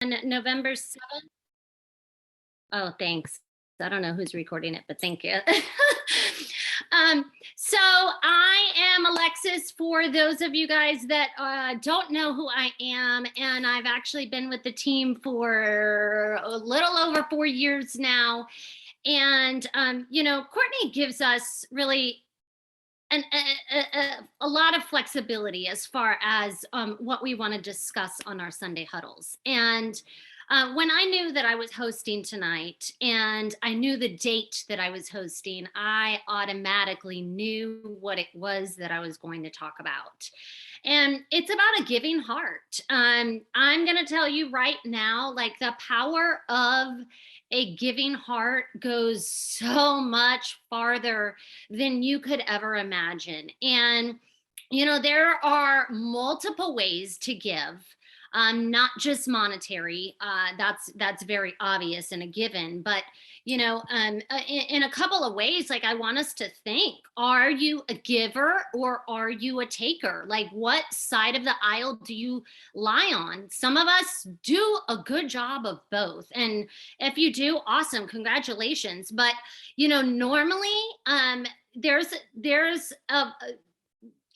November 7th. Oh, thanks. I don't know who's recording it, but thank you. So I am Alexis for those of you guys that don't know who I am. And I've actually been with the team for a little over 4 years now. And, Courtney gives us really a lot of flexibility as far as what we want to discuss on our Sunday huddles. And when I knew that I was hosting tonight and I knew the date that I was hosting, I automatically knew what it was that I was going to talk about. And it's about a giving heart. I'm going to tell you right now, like the power of a giving heart goes so much farther than you could ever imagine. And, there are multiple ways to give. Not just monetary. That's very obvious and a given. But in a couple of ways, like I want us to think: Are you a giver or are you a taker? Like, what side of the aisle do you lie on? Some of us do a good job of both, and if you do, awesome, congratulations. But normally, there's a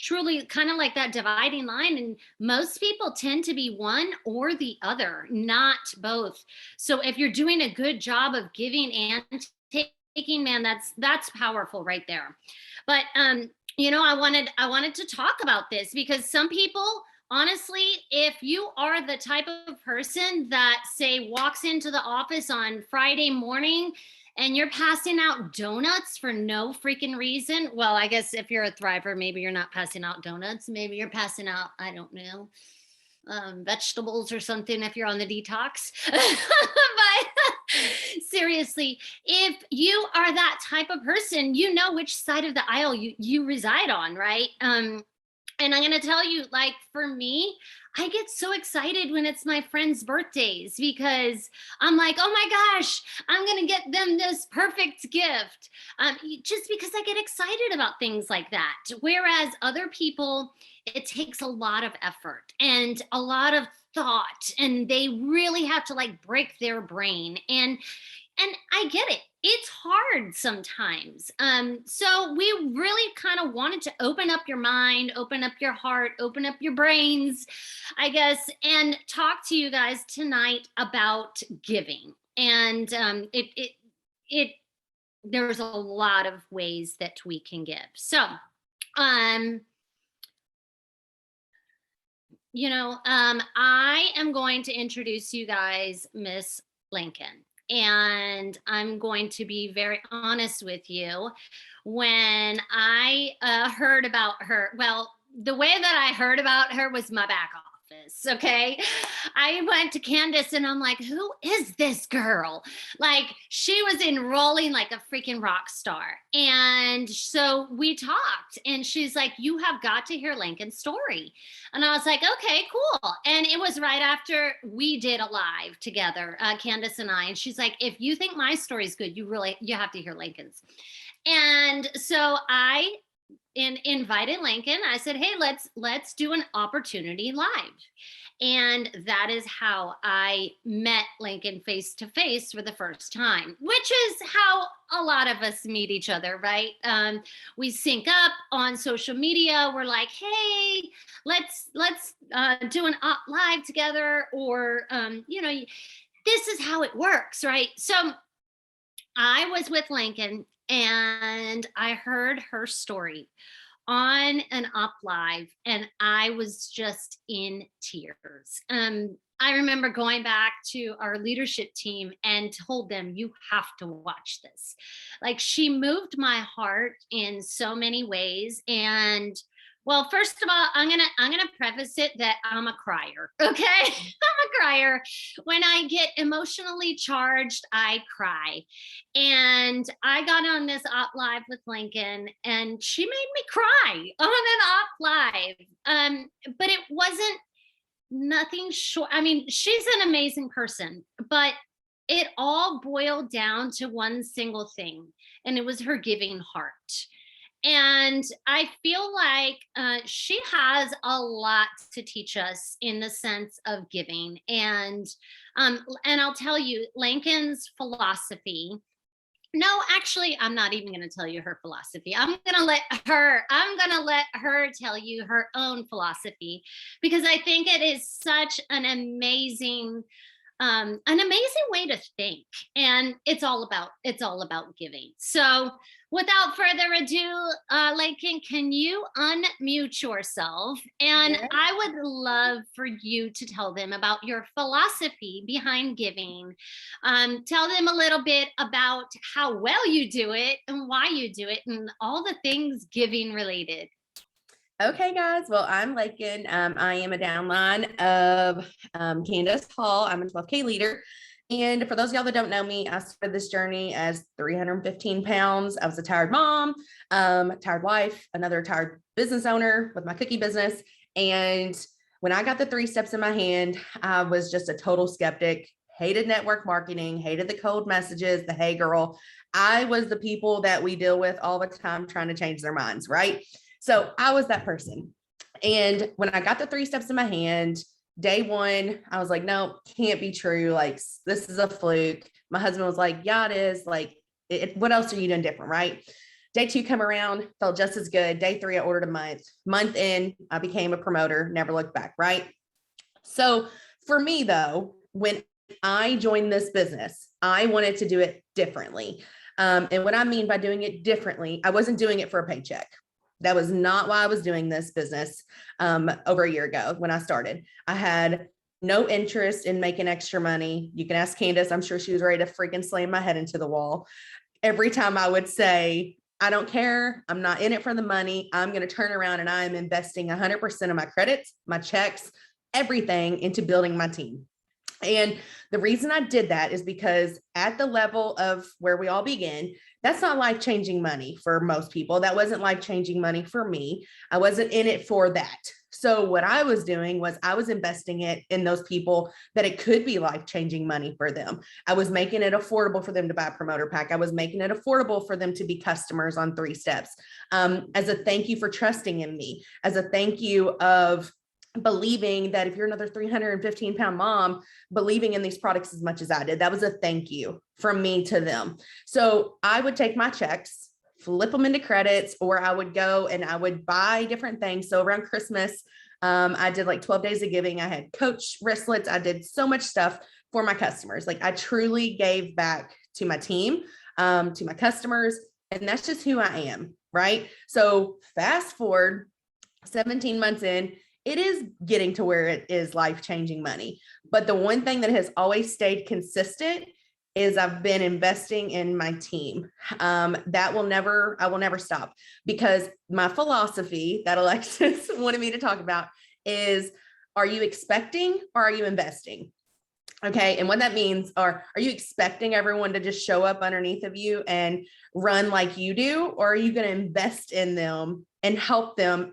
truly kind of like that dividing line, and most people tend to be one or the other, not both. So if you're doing a good job of giving and taking, man, that's powerful right there. But I wanted to talk about this because some people, honestly, if you are the type of person that, say, walks into the office on Friday morning and you're passing out donuts for no freaking reason. Well, I guess if you're a thriver, maybe you're not passing out donuts. Maybe you're passing out, I don't know, vegetables or something if you're on the detox. But seriously, if you are that type of person, you know which side of the aisle you reside on, right? And I'm going to tell you, like, for me, I get so excited when it's my friends' birthdays because I'm like, oh my gosh, I'm going to get them this perfect gift. Just because I get excited about things like that. Whereas other people, it takes a lot of effort and a lot of thought, and they really have to like break their brain. And I get it. It's hard sometimes. So we really kind of wanted to open up your mind, open up your heart, open up your brains, I guess, and talk to you guys tonight about giving. And it there's a lot of ways that we can give. So, um, I am going to introduce you guys Miss Lincoln. And I'm going to be very honest with you. When I heard about her, well, the way that I heard about her was my back office. Okay. I went to Candace and I'm like, who is this girl? Like, she was enrolling like a freaking rock star. And so we talked, and she's like, you have got to hear Lincoln's story. And I was like, okay, cool. And it was right after we did a live together, Candace and I. And she's like, if you think my story is good, you have to hear Lincoln's. And so I invited Lincoln. I said, hey, let's do an opportunity live. And that is how I met Lincoln face to face for the first time, which is how a lot of us meet each other, right? We sync up on social media. We're like, hey, let's do an op live together, or this is how it works, right? So I was with Lincoln and I heard her story on an up live, and I was just in tears. I remember going back to our leadership team and told them, you have to watch this. Like, she moved my heart in so many ways. And well, first of all, I'm gonna preface it that I'm a crier. Okay. I'm a crier. When I get emotionally charged, I cry. And I got on this op live with Lincoln, and she made me cry on an op live. But it wasn't nothing short. I mean, she's an amazing person, but it all boiled down to one single thing, and it was her giving heart. And I feel like she has a lot to teach us in the sense of giving. And And I'll tell you, Lincoln's philosophy. No, actually, I'm not even going to tell you her philosophy. I'm going to let her tell you her own philosophy, because I think it is such an amazing way to think, and it's all about giving. So without further ado, Laken, can you unmute yourself, and Yeah. I would love for you to tell them about your philosophy behind giving. Tell them a little bit about how well you do it and why you do it and all the things giving related. Okay, guys. Well, I'm Laken. I am a downline of Candace Hall. I'm a 12K leader. And for those of y'all that don't know me, I started this journey as 315 pounds. I was a tired mom, tired wife, another tired business owner with my cookie business. And when I got the 3 steps in my hand, I was just a total skeptic, hated network marketing, hated the cold messages, the hey girl. I was the people that we deal with all the time trying to change their minds, right? So I was that person. And when I got the 3 steps in my hand, day one, I was like, no, can't be true. Like, this is a fluke. My husband was like, yeah, it is. Like, what else are you doing different? Right. Day 2 come around, felt just as good. Day 3, I ordered a month in, I became a promoter, never looked back. Right. So for me though, when I joined this business, I wanted to do it differently. And what I mean by doing it differently, I wasn't doing it for a paycheck. That was not why I was doing this business over a year ago when I started. I had no interest in making extra money. You can ask Candace. I'm sure she was ready to freaking slam my head into the wall. Every time I would say, I don't care. I'm not in it for the money. I'm going to turn around and I'm investing 100% of my credits, my checks, everything into building my team. And the reason I did that is because at the level of where we all begin, that's not life-changing money for most people. That wasn't life-changing money for me. I wasn't in it for that. So what I was doing was I was investing it in those people that it could be life-changing money for them. I was making it affordable for them to buy a promoter pack. I was making it affordable for them to be customers on 3 steps. As a thank you for trusting in me, as a thank you of believing that if you're another 315-pound mom, believing in these products as much as I did. That was a thank you from me to them. So I would take my checks, flip them into credits, or I would go and I would buy different things. So around Christmas, I did like 12 days of giving. I had Coach wristlets. I did so much stuff for my customers. Like I truly gave back to my team, to my customers, and that's just who I am, right? So fast forward 17 months in, it is getting to where it is life-changing money. But the one thing that has always stayed consistent is I've been investing in my team. I will never stop, because my philosophy that Alexis wanted me to talk about is, are you expecting or are you investing? Okay. And what that means are you expecting everyone to just show up underneath of you and run like you do? Or are you going to invest in them and help them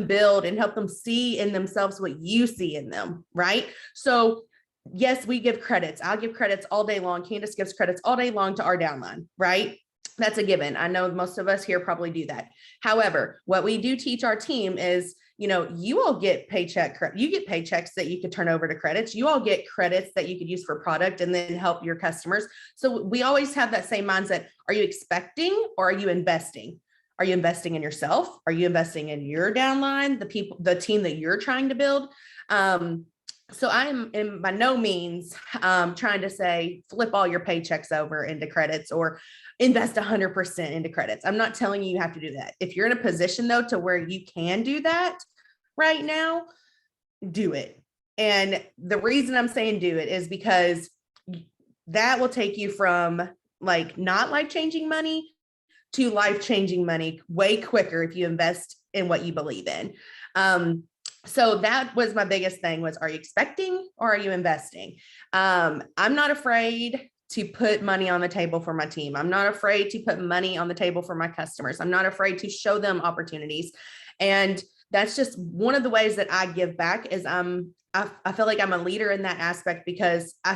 build and help them see in themselves what you see in them? Right. So yes, we give credits. I'll give credits all day long. Candace gives credits all day long to our downline. Right. That's a given. I know most of us here probably do that. However, what we do teach our team is, you all get you get paychecks that you could turn over to credits. You all get credits that you could use for product and then help your customers. So we always have that same mindset. Are you expecting or are you investing? Are you investing in yourself? Are you investing in your downline, the team that you're trying to build? So I'm by no means trying to say, flip all your paychecks over into credits or invest 100% into credits. I'm not telling you have to do that. If you're in a position though, to where you can do that right now, do it. And the reason I'm saying do it is because that will take you from like not life-changing money to life-changing money way quicker if you invest in what you believe in. So that was my biggest thing was, are you expecting or are you investing? I'm not afraid to put money on the table for my team. I'm not afraid to put money on the table for my customers. I'm not afraid to show them opportunities. And that's just one of the ways that I give back is I feel like I'm a leader in that aspect, because I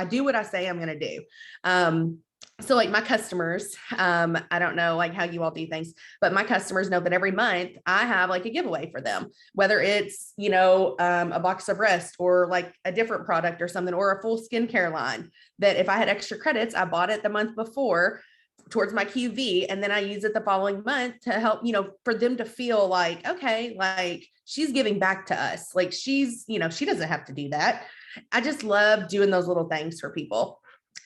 do what I say I'm going to do. So like my customers, I don't know like how you all do things, but my customers know that every month I have like a giveaway for them, whether it's, a box of rest or like a different product or something, or a full skincare line that if I had extra credits, I bought it the month before towards my QV. And then I use it the following month to help, for them to feel like, okay, like she's giving back to us. Like she's, she doesn't have to do that. I just love doing those little things for people.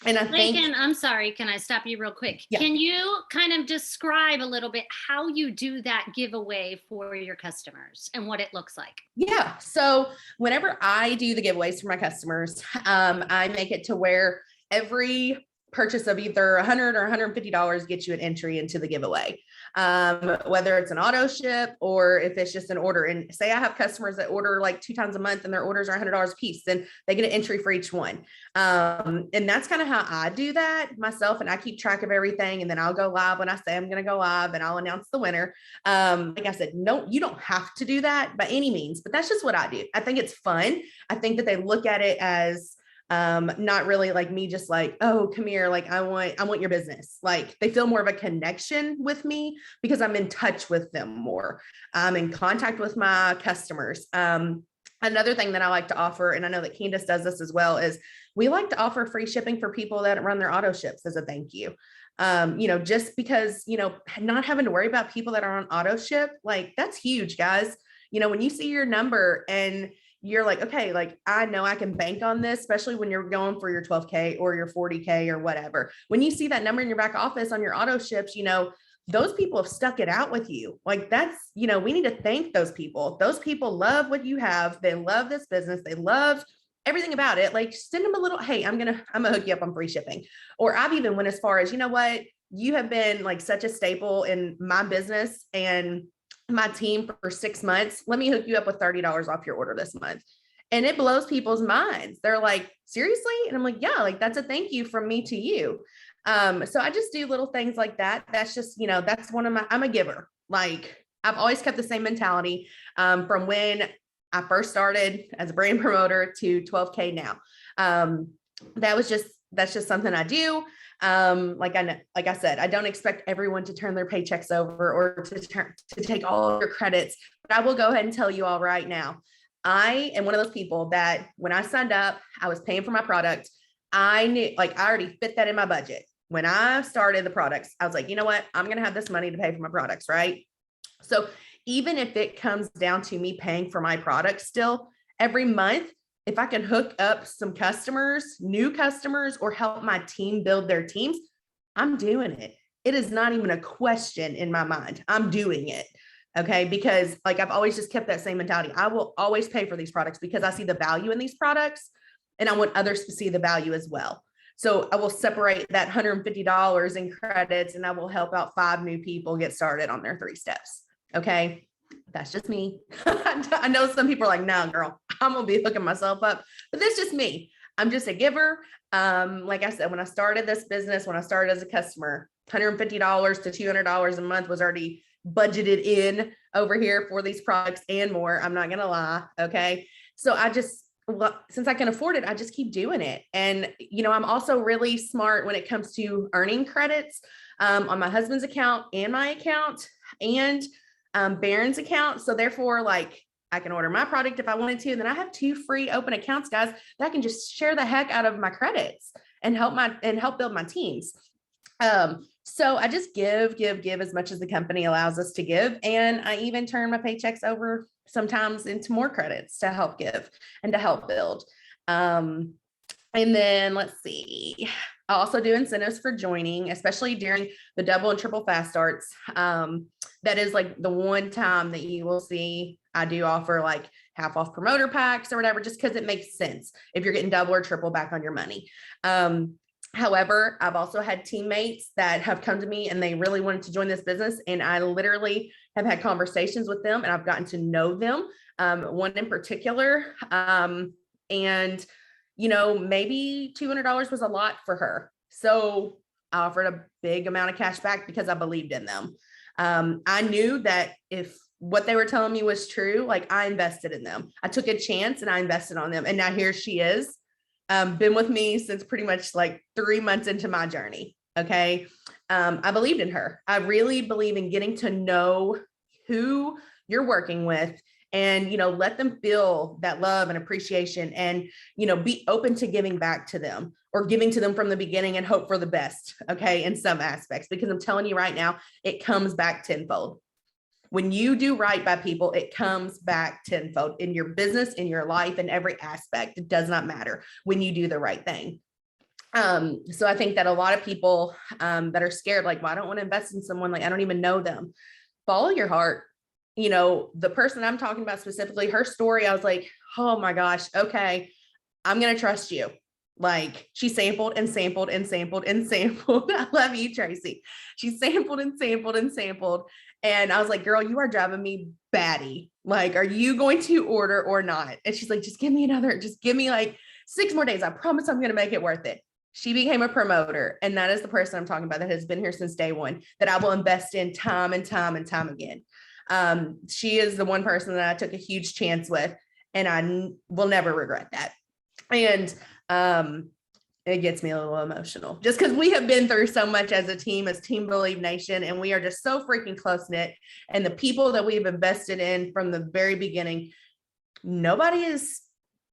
And I think, Laken, I'm sorry, can I stop you real quick? yeah. Can you kind of describe a little bit how you do that giveaway for your customers and what it looks like? Yeah. So whenever I do the giveaways for my customers, I make it to where every purchase of either $100 or $150 gets you an entry into the giveaway. Whether it's an auto ship or if it's just an order. And say I have customers that order like 2 times a month and their orders are $100 a piece, then they get an entry for each one. And that's kind of how I do that myself. And I keep track of everything. And then I'll go live when I say I'm going to go live, and I'll announce the winner. Like I said, no, you don't have to do that by any means, but that's just what I do. I think it's fun. I think that they look at it as not really like me just like, oh, come here, like I want your business. Like they feel more of a connection with me because I'm in touch with them more. I'm in contact with my customers. Another thing that I like to offer, and I know that Candace does this as well, is we like to offer free shipping for people that run their auto ships as a thank you. Just because, not having to worry about people that are on auto ship, like that's huge, guys. When you see your number and you're like, okay, like I know I can bank on this, especially when you're going for your 12K or your 40K or whatever. When you see that number in your back office on your auto ships, those people have stuck it out with you. Like that's, we need to thank those people. Those people love what you have. They love this business. They love everything about it. Like send them a little, hey, I'm gonna hook you up on free shipping. Or I've even went as far as, what, you have been like such a staple in my business and my team for 6 months. Let me hook you up with $30 off your order this month. And it blows people's minds. They're like, seriously? And I'm like, yeah, like that's a thank you from me to you. So I just do little things like that. That's just, that's one of I'm a giver. Like I've always kept the same mentality from when I first started as a brand promoter to 12K now. That's just something I do. Like I said, I don't expect everyone to turn their paychecks over or to take all your credits, but I will go ahead and tell you all right now. I am one of those people that when I signed up, I was paying for my product. I knew, like, I already fit that in my budget. When I started the products, I was like, you know what? I'm going to have this money to pay for my products, right? So even if it comes down to me paying for my products still every month, if I can hook up some customers, new customers, or help my team build their teams, I'm doing it. It is not even a question in my mind. I'm doing it. Okay. Because like I've always just kept that same mentality. I will always pay for these products because I see the value in these products and I want others to see the value as well. So I will separate that $150 in credits and I will help out 5 new people get started on their 3 steps. Okay. That's just me. I know some people are like, no, girl, I'm going to be hooking myself up, but that's just me. I'm just a giver. Like I said, when I started this business, when I started as a customer, $150 to $200 a month was already budgeted in over here for these products and more. I'm not going to lie. Okay. So since I can afford it, I just keep doing it. And, I'm also really smart when it comes to earning credits on my husband's account and my account and Baron's account. So therefore, like I can order my product if I wanted to. And then I have 2 free open accounts, guys, that I can just share the heck out of my credits and help build my teams. So I just give as much as the company allows us to give. And I even turn my paychecks over sometimes into more credits to help give and to help build. And then let's see, I also do incentives for joining, especially during the double and triple fast starts. That is like the one time that you will see I do offer like half off promoter packs or whatever, just because it makes sense if you're getting double or triple back on your money. However, I've also had teammates that have come to me and they really wanted to join this business. And I literally have had conversations with them and I've gotten to know them. One in particular. And, maybe $200 was a lot for her. So I offered a big amount of cash back because I believed in them. I knew that if what they were telling me was true, like I invested in them. I took a chance and I invested on them. And now here she is. Been with me since pretty much like 3 months into my journey. Okay. I believed in her. I really believe in getting to know who you're working with and, let them feel that love and appreciation and, be open to giving back to them or giving to them from the beginning and hope for the best. Okay. In some aspects, because I'm telling you right now, it comes back tenfold. When you do right by people, it comes back tenfold in your business, in your life, in every aspect. It does not matter when you do the right thing. So I think that a lot of people that are scared, like, well, I don't want to invest in someone, like, I don't even know them. Follow your heart. The person I'm talking about specifically, her story, I was like, oh my gosh, okay, I'm going to trust you. Like, she sampled and sampled and sampled and sampled. I love you, Tracy. She sampled and sampled and sampled. And I was like, girl, you are driving me batty. Like, are you going to order or not? And she's like, just give me like 6 more days. I promise I'm going to make it worth it. She became a promoter. And that is the person I'm talking about that has been here since day one, that I will invest in time and time and time again. She is the one person that I took a huge chance with, and I will never regret that. And it gets me a little emotional just because we have been through so much as a team, as Team Believe Nation, and we are just so freaking close knit. And the people that we've invested in from the very beginning, nobody's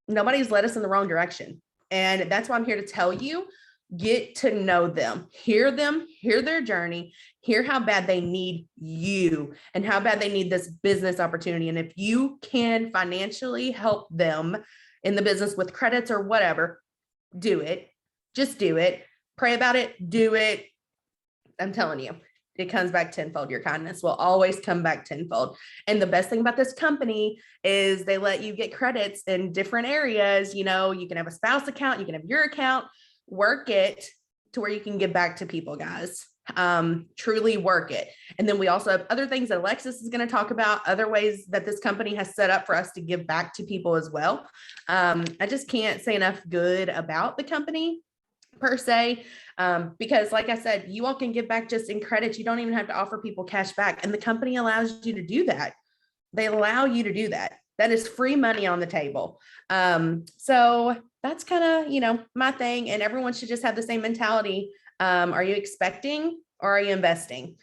led us in the wrong direction. And that's why I'm here to tell you, get to know them, hear their journey, hear how bad they need you and how bad they need this business opportunity. And if you can financially help them in the business with credits or whatever, do it. Just do it. Pray about it. Do it. I'm telling you, it comes back tenfold. Your kindness will always come back tenfold. And the best thing about this company is they let you get credits in different areas. You can have a spouse account, you can have your account, work it to where you can give back to people, guys. Truly work it. And then we also have other things that Alexis is going to talk about, other ways that this company has set up for us to give back to people as well. I just can't say enough good about the company per se, because like I said, you all can give back just in credits. You don't even have to offer people cash back. And the company allows you to do that. They allow you to do that. That is free money on the table. So that's kind of, my thing. And everyone should just have the same mentality. Are you expecting or are you investing?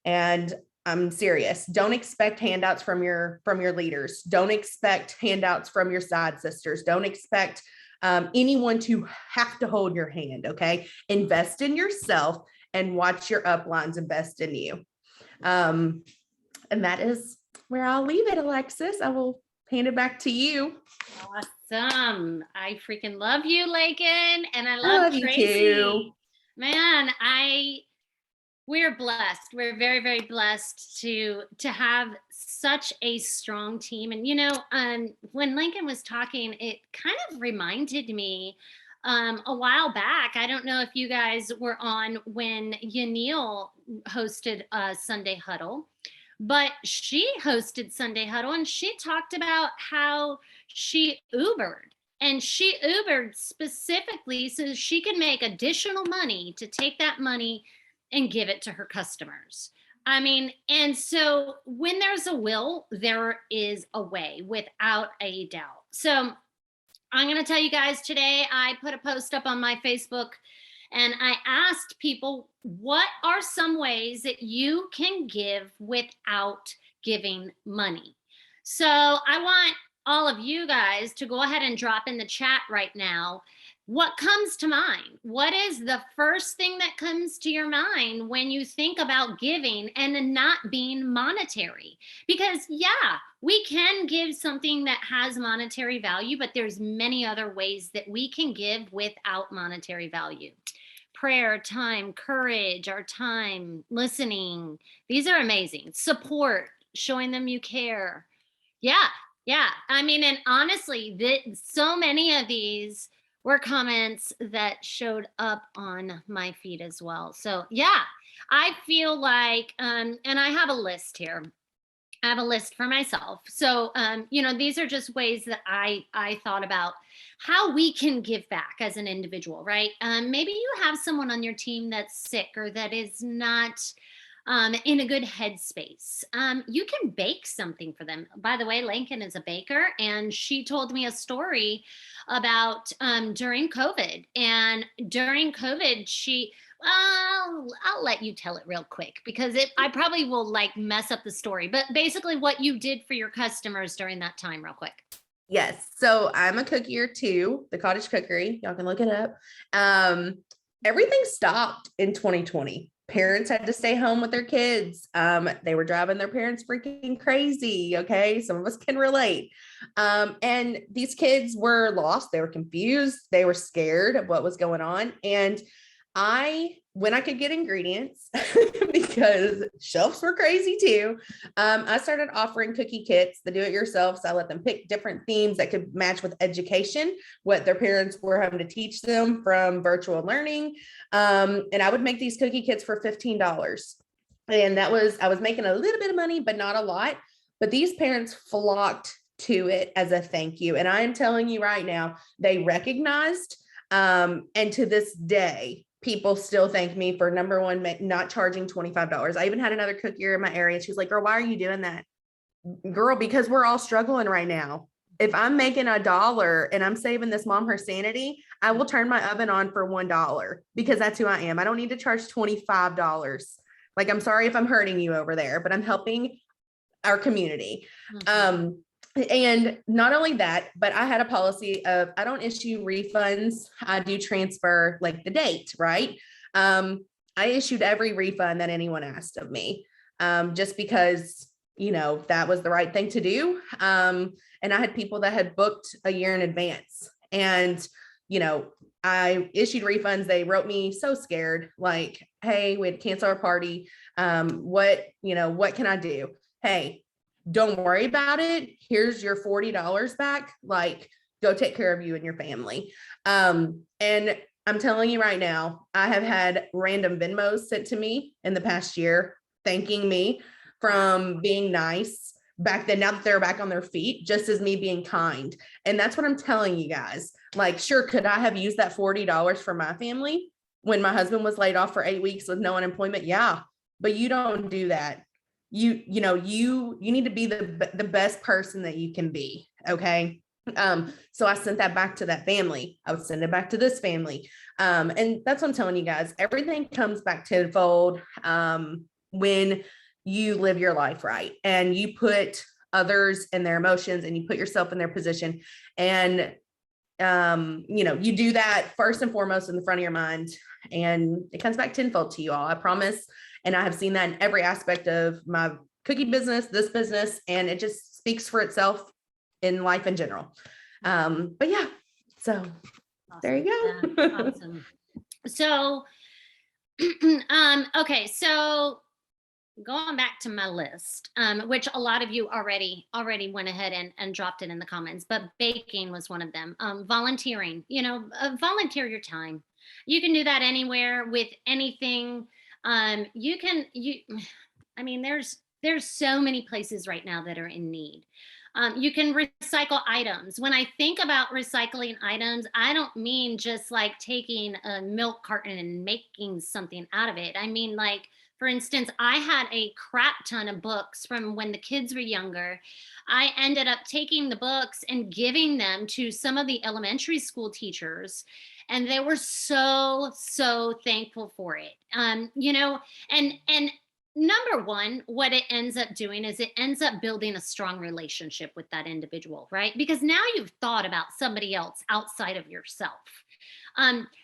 And I'm serious. Don't expect handouts from your leaders. Don't expect handouts from your side sisters. Don't expect anyone to have to hold your hand. Okay. Invest in yourself and watch your uplines invest in you. And that is where I'll leave it, Alexis. I will hand it back to you. Awesome. I freaking love you, Laken. And I love Tracy. You too. Man, we're blessed. We're very, very blessed to have such a strong team. And when Laken was talking, it kind of reminded me a while back. I don't know if you guys were on when Yanil hosted Sunday Huddle, but she hosted Sunday Huddle and she talked about how she Ubered. And she Ubered specifically so she could make additional money to take that money and give it to her customers. And so when there's a will, there is a way, without a doubt. So I'm going to tell you guys today, I put a post up on my Facebook and I asked people, what are some ways that you can give without giving money? So I want all of you guys to go ahead and drop in the chat right now. What comes to mind? What is the first thing that comes to your mind when you think about giving and not being monetary? Because yeah, we can give something that has monetary value, but there's many other ways that we can give without monetary value. Prayer, time, courage, our time, listening. These are amazing. Support, showing them you care. Yeah. And honestly, so many of these were comments that showed up on my feed as well. So yeah, I feel like, and I have a list here. I have a list for myself. So, these are just ways that I thought about how we can give back as an individual, right? Maybe you have someone on your team that's sick or that is not in a good headspace. You can bake something for them. By the way, Lincoln is a baker, and she told me a story about during COVID. And during COVID, I'll let you tell it real quick because I probably will like mess up the story. But basically, what you did for your customers during that time, real quick. Yes. So I'm a cookier too, the cottage cookery. Y'all can look it up. Everything stopped in 2020. Parents had to stay home with their kids. They were driving their parents freaking crazy. Okay. Some of us can relate. And these kids were lost. They were confused. They were scared of what was going on. And when I could get ingredients, because shelves were crazy too, I started offering cookie kits, the do-it-yourselfs. I let them pick different themes that could match with education, what their parents were having to teach them from virtual learning. And I would make these cookie kits for $15. And I was making a little bit of money, but not a lot. But these parents flocked to it as a thank you. And I am telling you right now, they recognized, and to this day, people still thank me for number one, not charging $25. I even had another cookier in my area. She was like, girl, why are you doing that? Girl, because we're all struggling right now. If I'm making $1 and I'm saving this mom her sanity, I will turn my oven on for $1 because that's who I am. I don't need to charge $25. Like, I'm sorry if I'm hurting you over there, but I'm helping our community. Mm-hmm. And not only that, but I had a policy of I don't issue refunds. I do transfer like the date, right? I issued every refund that anyone asked of me, just because, that was the right thing to do. And I had people that had booked a year in advance, and, I issued refunds. They wrote me so scared, like, hey, we had to cancel our party. What can I do? Hey, don't worry about it. Here's your $40 back. Like, go take care of you and your family. And I'm telling you right now, I have had random Venmos sent to me in the past year, thanking me from being nice back then. Now that they're back on their feet, just as me being kind. And that's what I'm telling you guys. Like, sure, could I have used that $40 for my family when my husband was laid off for 8 weeks with no unemployment? Yeah, but you don't do that. You need to be the best person that you can be. Okay. So I sent that back to that family. I would send it back to this family. And that's what I'm telling you guys. Everything comes back tenfold when you live your life right and you put others in their emotions and you put yourself in their position. And you do that first and foremost in the front of your mind, and it comes back tenfold to you all. I promise. And I have seen that in every aspect of my cookie business, this business, and it just speaks for itself in life in general. But yeah, so awesome. There you go. Awesome. So, okay. So going back to my list, which a lot of you already went ahead and dropped it in the comments, but baking was one of them. Volunteering, volunteer your time. You can do that anywhere with anything. There's so many places right now that are in need. You can recycle items. When I think about recycling items, I don't mean just like taking a milk carton and making something out of it. I mean, like, for instance, I had a crap ton of books from when the kids were younger. I ended up taking the books and giving them to some of the elementary school teachers. And they were so, so thankful for it. And number one, what it ends up doing is it ends up building a strong relationship with that individual, right? Because now you've thought about somebody else outside of yourself.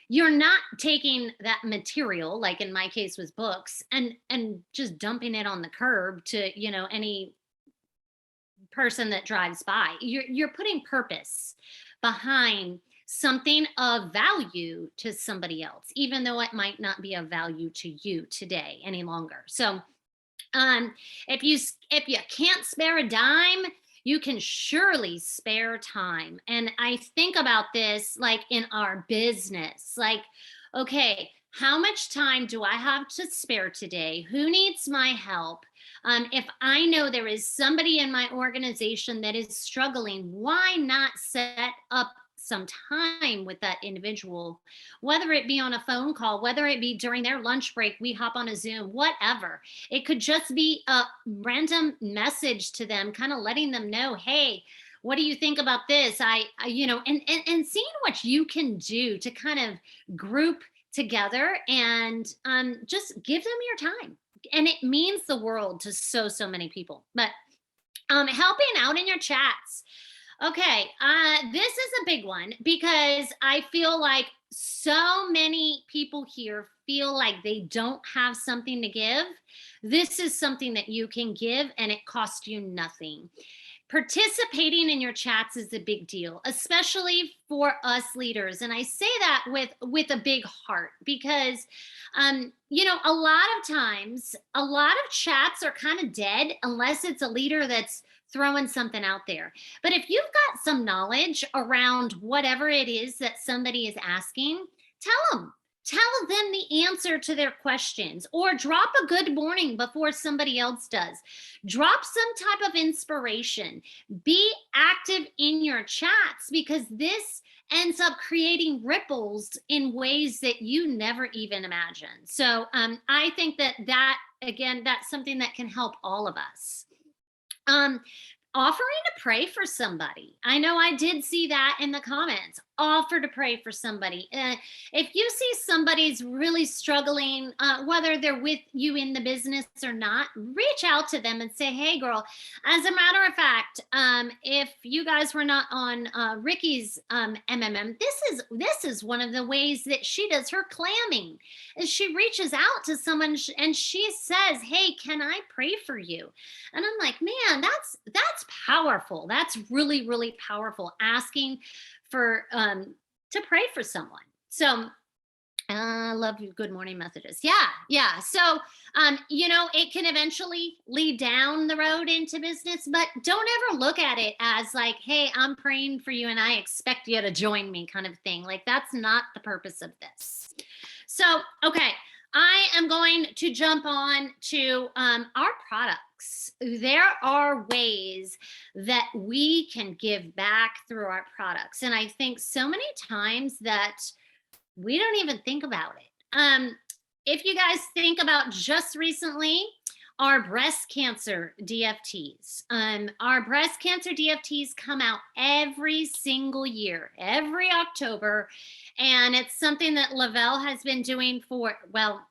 You're not taking that material, like in my case was books, and just dumping it on the curb to, any person that drives by. You're putting purpose behind something of value to somebody else, even though it might not be of value to you today any longer. So if you can't spare a dime, you can surely spare time. And I think about this like in our business, like, okay, how much time do I have to spare today? Who needs my help? If I know there is somebody in my organization that is struggling, why not set up some time with that individual, whether it be on a phone call, whether it be during their lunch break, we hop on a Zoom, whatever. It could just be a random message to them, kind of letting them know, hey, what do you think about this? And seeing what you can do to kind of group together and just give them your time. And it means the world to so many people. But helping out in your chats. Okay, this is a big one because I feel like so many people here feel like they don't have something to give. This is something that you can give and it costs you nothing. Participating in your chats is a big deal, especially for us leaders, and I say that with a big heart because a lot of times a lot of chats are kind of dead unless it's a leader that's throwing something out there. But if you've got some knowledge around whatever it is that somebody is asking, tell them. Tell them the answer to their questions or drop a good morning before somebody else does. Drop some type of inspiration. Be active in your chats because this ends up creating ripples in ways that you never even imagined. So I think that again, that's something that can help all of us. Um, Offering to pray for somebody. I know I did see that in the comments. Offer to pray for somebody. If you see somebody's really struggling, whether they're with you in the business or not, reach out to them and say, "Hey, girl." As a matter of fact, if you guys were not on Ricky's MMM, this is one of the ways that she does her clamming. Is she reaches out to someone and she says, "Hey, can I pray for you?" And I'm like, man, that's powerful. That's really powerful. Asking for to pray for someone. So I love your good morning messages. Yeah. So it can eventually lead down the road into business, but don't ever look at it as like, hey, I'm praying for you and I expect you to join me kind of thing. Like that's not the purpose of this. So, okay, I am going to jump on to our products. There are ways that we can give back through our products. And I think so many times that we don't even think about it. If you guys think about just recently, our breast cancer DFTs. Our breast cancer DFTs come out every single year, every October. And it's something that Lavelle has been doing for, well,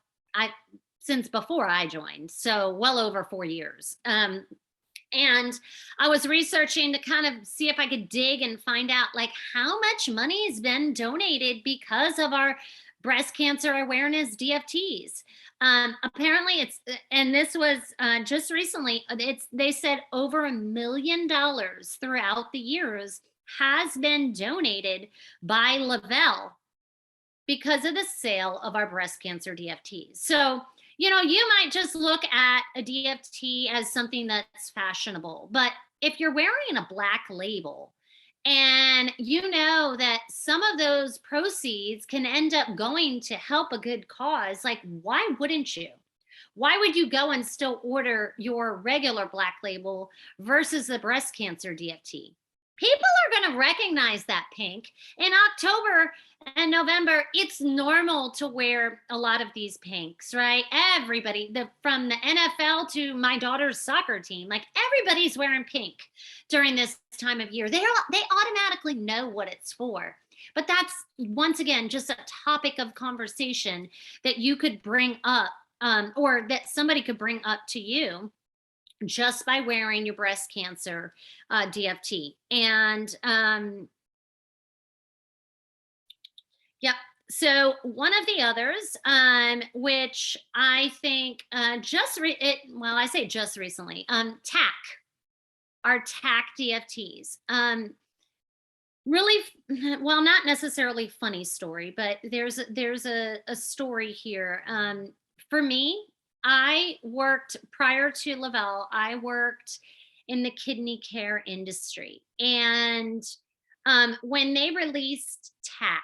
since before I joined, so well over 4 years. And I was researching to kind of see if I could dig and find out like how much money has been donated because of our breast cancer awareness DFTs. Apparently and this was just recently, they said over $1 million throughout the years has been donated by Lavelle because of the sale of our breast cancer DFTs. So, you might just look at a DFT as something that's fashionable, but if you're wearing a black label and you know that some of those proceeds can end up going to help a good cause, like why wouldn't you? Why would you go and still order your regular black label versus the breast cancer DFT? People are going to recognize that pink. In October and November, it's normal to wear a lot of these pinks, right? Everybody, from the NFL to my daughter's soccer team, like everybody's wearing pink during this time of year. They automatically know what it's for. But that's once again just a topic of conversation that you could bring up, or that somebody could bring up to you just by wearing your breast cancer DFT. And yep. So one of the others, which I think I say just recently, TAC, our TAC DFTs. Really, well, not necessarily funny story, but there's a story here. For me, I worked prior to Lavelle, I worked in the kidney care industry. And when they released TAC,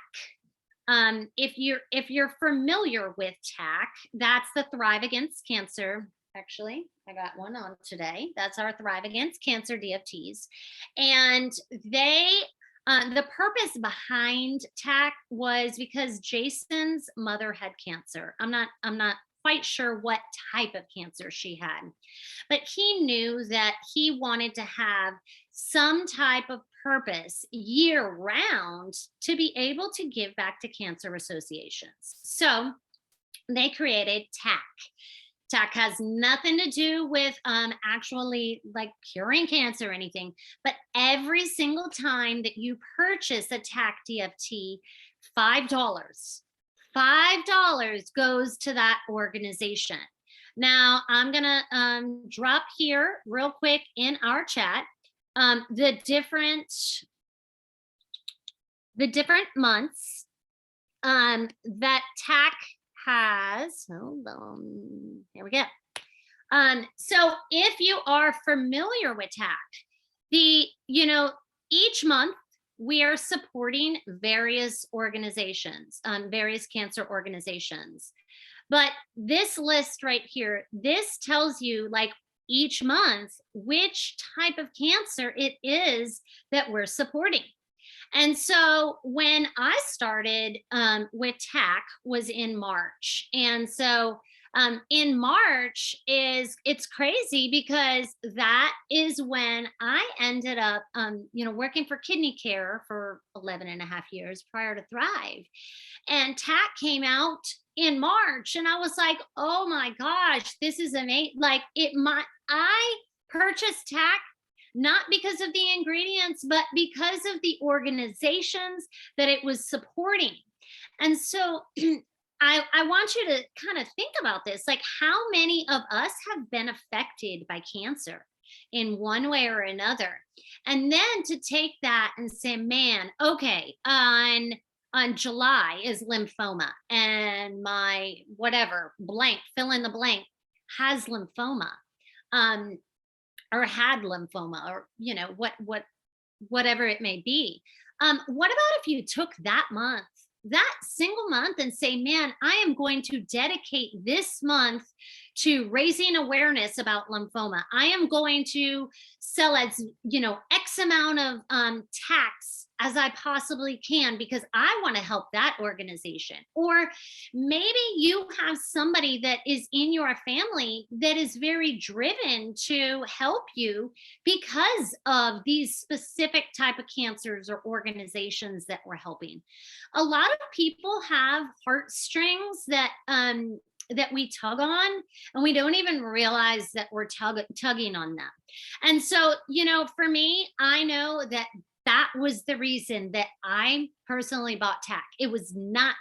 if you're familiar with TAC, that's the Thrive Against Cancer. Actually, I got one on today. That's our Thrive Against Cancer DFTs. And they The purpose behind TAC was because Jason's mother had cancer. I'm not quite sure what type of cancer she had, but he knew that he wanted to have some type of purpose year round to be able to give back to cancer associations. So they created TAC. TAC has nothing to do with actually like curing cancer or anything, but every single time that you purchase a TAC DFT, $5, $5 goes to that organization. Now, I'm going to drop here real quick in our chat the different months that TAC has. Hold on. Here we go. So if you are familiar with TAC, each month we are supporting various organizations, various cancer organizations. But this list right here, this tells you like each month which type of cancer it is that we're supporting. And so when I started with TAC was in March. And so in March it's crazy because that is when I ended up, working for kidney care for 11 and a half years prior to Thrive. And TAC came out in March and I was like, oh my gosh, this is amazing. Like I purchased TAC not because of the ingredients, but because of the organizations that it was supporting. And so I want you to kind of think about this, like how many of us have been affected by cancer in one way or another? And then to take that and say, man, okay, on July is lymphoma and my whatever blank, fill in the blank, has lymphoma. Or had lymphoma, or whatever it may be. What about if you took that month, that single month, and say, man, I am going to dedicate this month to raising awareness about lymphoma. I am going to sell as X amount of tax as I possibly can because I want to help that organization. Or maybe you have somebody that is in your family that is very driven to help you because of these specific type of cancers or organizations that we're helping. A lot of people have heartstrings that we tug on, and we don't even realize that we're tugging on them. And so, for me, I know that was the reason that I personally bought TAC. It was not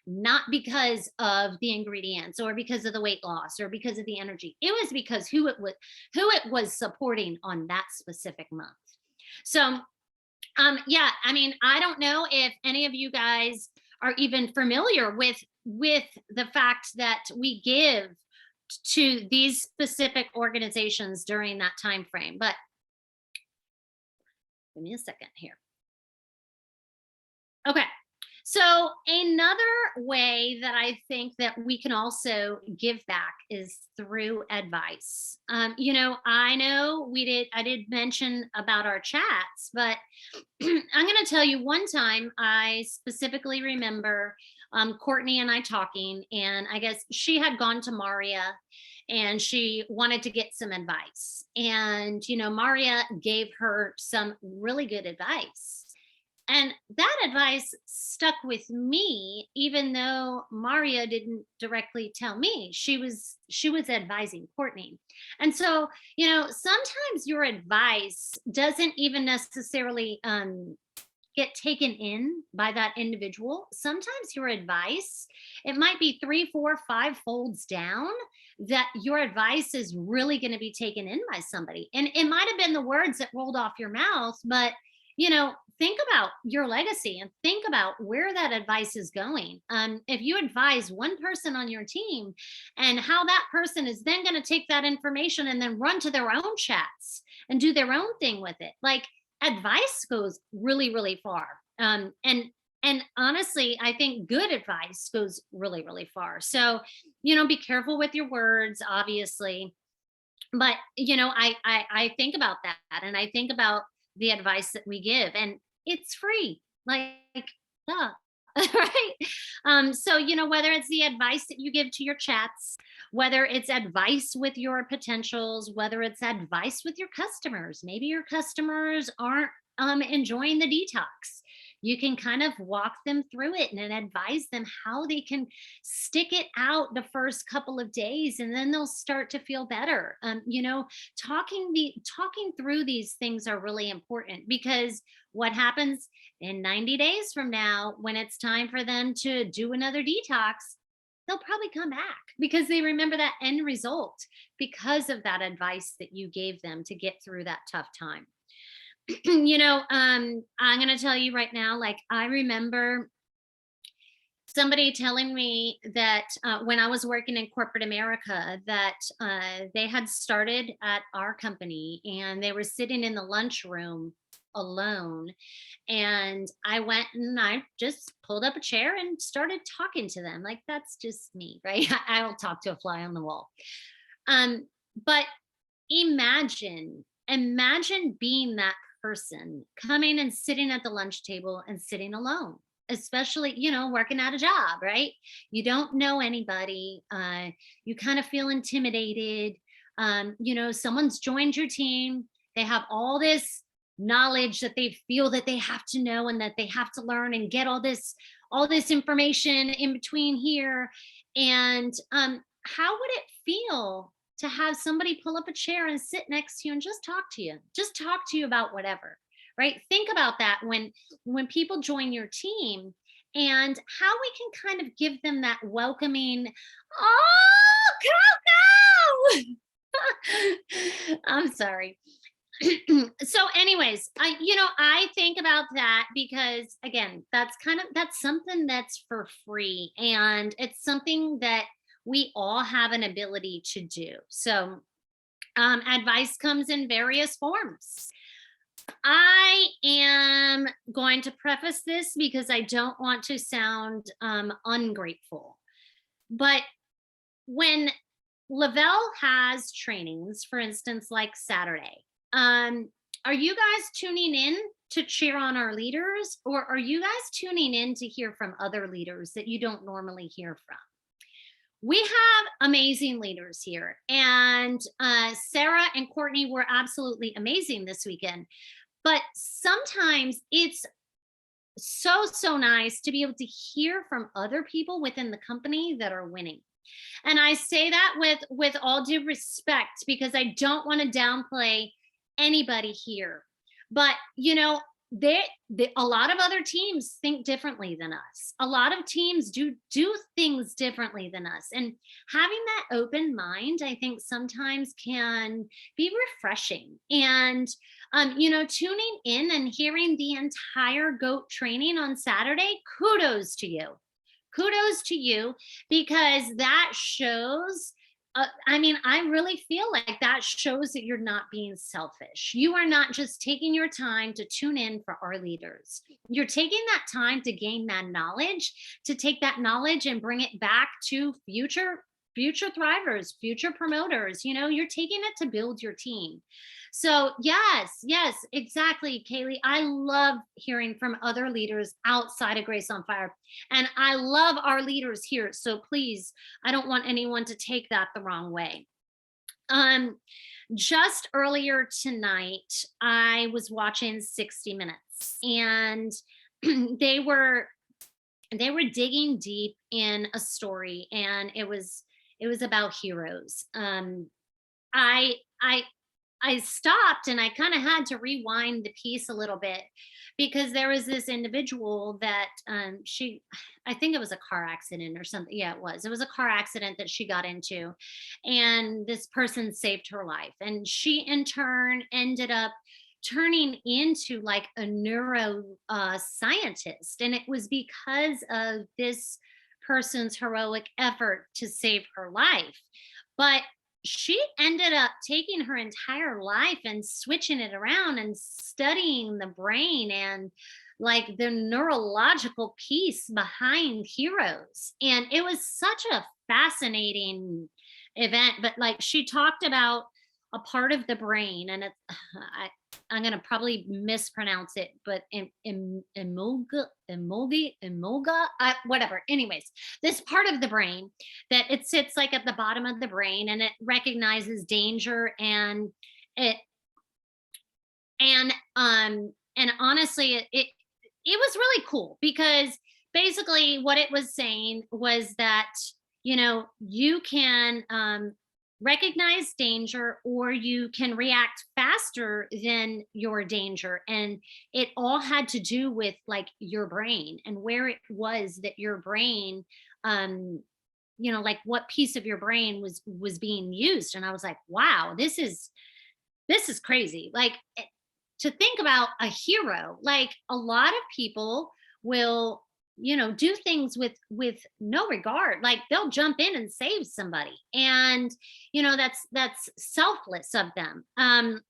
not because of the ingredients or because of the weight loss or because of the energy. It was because who it was supporting on that specific month. So yeah, I mean, I don't know if any of you guys are even familiar with the fact that we give to these specific organizations during that time frame. But give me a second here. Okay. So another way that I think that we can also give back is through advice. I know I did mention about our chats, but I'm going to tell you one time I specifically remember Courtney and I talking, and I guess she had gone to Maria and she wanted to get some advice. And, Maria gave her some really good advice. And that advice stuck with me, even though Maria didn't directly tell me. She was advising Courtney. And so, sometimes your advice doesn't even necessarily get taken in by that individual. Sometimes your advice, it might be 3, 4, 5 folds down, that your advice is really going to be taken in by somebody. And it might have been the words that rolled off your mouth, but think about your legacy and think about where that advice is going. If you advise one person on your team and how that person is then going to take that information and then run to their own chats and do their own thing with it, like advice goes really, really far. And honestly, I think good advice goes really, really far. So, be careful with your words, obviously. But, I think about that, and I think about the advice that we give, and it's free. Like, duh. Right? So, whether it's the advice that you give to your chats, whether it's advice with your potentials, whether it's advice with your customers, maybe your customers aren't enjoying the detox. You can kind of walk them through it and then advise them how they can stick it out the first couple of days, and then they'll start to feel better. Talking through these things are really important, because what happens in 90 days from now, when it's time for them to do another detox, they'll probably come back because they remember that end result, because of that advice that you gave them to get through that tough time. I'm going to tell you right now, like, I remember somebody telling me that when I was working in corporate America, that they had started at our company and they were sitting in the lunchroom alone. And I went and I just pulled up a chair and started talking to them. Like, that's just me, right? I'll talk to a fly on the wall. But imagine being that person coming and sitting at the lunch table and sitting alone, especially, working at a job, right? You don't know anybody. You kind of feel intimidated. Someone's joined your team. They have all this knowledge that they feel that they have to know and that they have to learn and get all this information in between here. And how would it feel to have somebody pull up a chair and sit next to you and just talk to you about whatever, right? Think about that when people join your team, and how we can kind of give them that welcoming, oh, Coco. I'm sorry. So anyways, I think about that because, again, that's something that's for free, and it's something that we all have an ability to do. So advice comes in various forms. I am going to preface this because I don't want to sound ungrateful, but when Lavelle has trainings, for instance, like Saturday, are you guys tuning in to cheer on our leaders, or are you guys tuning in to hear from other leaders that you don't normally hear from? We have amazing leaders here, and Sarah and Courtney were absolutely amazing this weekend. But sometimes it's so nice to be able to hear from other people within the company that are winning. And I say that with all due respect, because I don't want to downplay anybody here. But a lot of other teams think differently than us. A lot of teams do things differently than us. And having that open mind, I think, sometimes can be refreshing. And tuning in and hearing the entire GOAT training on Saturday, kudos to you. Kudos to you, because that shows, I really feel like that shows that you're not being selfish. You are not just taking your time to tune in for our leaders. You're taking that time to gain that knowledge, to take that knowledge and bring it back to future thrivers, future promoters. You're taking it to build your team. So yes, exactly, Kaylee. I love hearing from other leaders outside of Grace on Fire. And I love our leaders here. So please, I don't want anyone to take that the wrong way. Just earlier tonight, I was watching 60 Minutes, and they were digging deep in a story, and it was about heroes. I I stopped and I kind of had to rewind the piece a little bit, because there was this individual that I think it was a car accident or something. Yeah, it was. It was a car accident that she got into, and this person saved her life. And she, in turn, ended up turning into like a neuro scientist. And it was because of this person's heroic effort to save her life. But she ended up taking her entire life and switching it around and studying the brain and like the neurological piece behind heroes. And it was such a fascinating event. But like, she talked about a part of the brain, and it's I'm gonna probably mispronounce it, but emolga, whatever. Anyways, this part of the brain that it sits like at the bottom of the brain, and it recognizes danger, it and honestly, it was really cool because basically what it was saying was that, you can recognize danger, or you can react faster than your danger. And it all had to do with like your brain and where it was that your brain, um, like what piece of your brain was being used. And I was like, wow, this is crazy. Like, to think about a hero, like a lot of people will, do things with no regard. Like they'll jump in and save somebody, and that's selfless of them.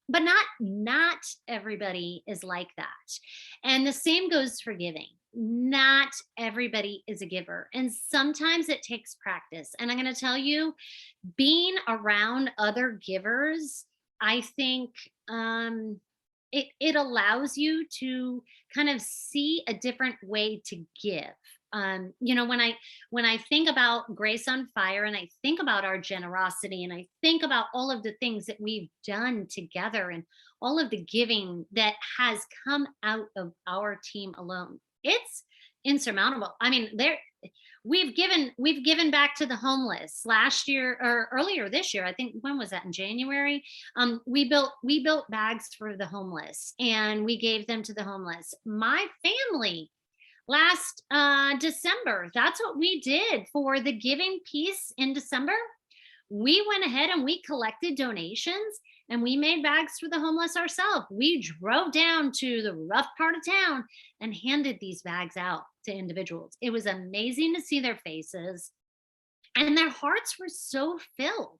But not everybody is like that. And the same goes for giving. Not everybody is a giver, and sometimes it takes practice. And I'm going to tell you, being around other givers, I think, it allows you to kind of see a different way to give. When I think about Grace on Fire, and I think about our generosity, and I think about all of the things that we've done together, and all of the giving that has come out of our team alone, it's insurmountable. I mean, we've given back to the homeless last year, or earlier this year. I think, when was that? In January. We built bags for the homeless, and we gave them to the homeless. My family, last December, that's what we did for the giving piece in December. We went ahead and we collected donations, and we made bags for the homeless ourselves. We drove down to the rough part of town and handed these bags out to individuals. It was amazing to see their faces, and their hearts were so filled.